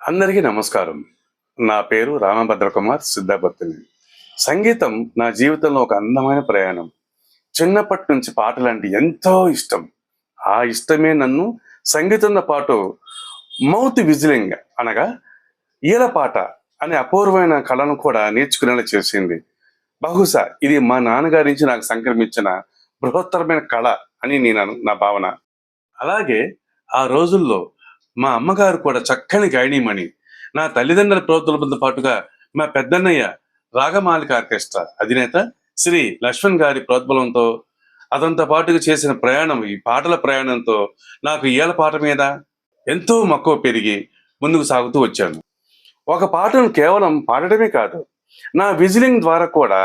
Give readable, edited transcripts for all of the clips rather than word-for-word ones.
అందరికీ నమస్కారం. నా పేరు రామభద్రకుమార్ సిద్ధాపత్తిని. సంగీతం నా జీవితంలో ఒక అందమైన ప్రయాణం. చిన్నప్పటి నుంచి పాటలంటే ఎంతో ఇష్టం. ఆ ఇష్టమే నన్ను సంగీతంతో పాటు మౌత్ విజిలింగ్ అనగా ఈలపాట అనే అపూర్వమైన కళను కూడా నేర్చుకునేలా చేసింది. బహుశా ఇది మా నాన్నగారి నుంచి నాకు సంక్రమించిన బృహత్తరమైన కళ అని నా భావన. అలాగే ఆ రోజుల్లో మా అమ్మగారు కూడా చక్కని గాయనీమణి. నా తల్లిదండ్రుల ప్రోద్బలంతో పాటుగా మా పెద్దన్నయ్య రాగమాలిక ఆర్కెస్ట్రా అధినేత శ్రీ లక్ష్మణ్ గారి ప్రోద్బలంతో అతనితో పాటుగా చేసిన ప్రయాణం, ఈ పాటల ప్రయాణంతో నాకు ఈల పాట మీద ఎంతో మక్కువ పెరిగి ముందుకు సాగుతూ వచ్చాను. ఒక పాటను కేవలం పాడటమే కాదు, నా విజిలింగ్ ద్వారా కూడా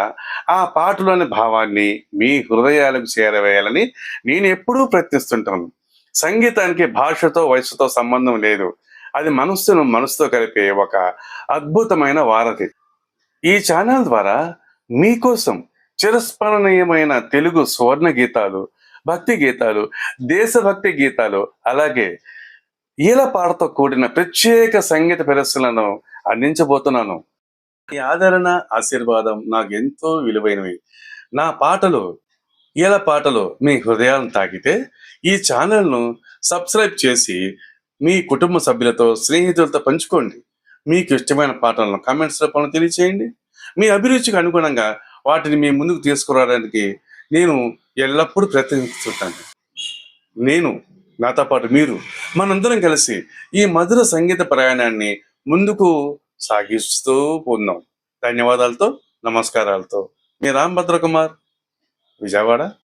ఆ పాటలోని భావాన్ని మీ హృదయాలకు చేరవేయాలని నేను ఎప్పుడూ ప్రయత్నిస్తుంటాను. సంగీతానికి భాషతో వయసుతో సంబంధం లేదు. అది మనస్సును మనసుతో కలిపే ఒక అద్భుతమైన వారధి. ఈ ఛానల్ ద్వారా మీకోసం చిరస్మరణీయమైన తెలుగు సువర్ణ గీతాలు, భక్తి గీతాలు, దేశభక్తి గీతాలు, అలాగే ఈల పాటతో కూడిన ప్రత్యేక సంగీత ప్రదర్శనలను అందించబోతున్నాను. ఈ ఆదరణ, ఆశీర్వాదం నాకు ఎంతో విలువైనవి. నా పాటలు, ఈల పాటలు మీ హృదయాలను తాకితే ఈ ఛానల్ను సబ్స్క్రైబ్ చేసి మీ కుటుంబ సభ్యులతో, స్నేహితులతో పంచుకోండి. మీకు ఇష్టమైన పాటలను కామెంట్స్ రూపంలో తెలియచేయండి. మీ అభిరుచికి అనుగుణంగా వాటిని మీ ముందుకు తీసుకురావడానికి నేను ఎల్లప్పుడూ ప్రయత్నిస్తుంటాను. నేను, నాతో పాటు మీరు, మనందరం కలిసి ఈ మధుర సంగీత ప్రయాణాన్ని ముందుకు సాగిస్తూ ఉన్నాం. ధన్యవాదాలతో, నమస్కారాలతో మీ రామభద్ర కుమార్, విజయవాడ.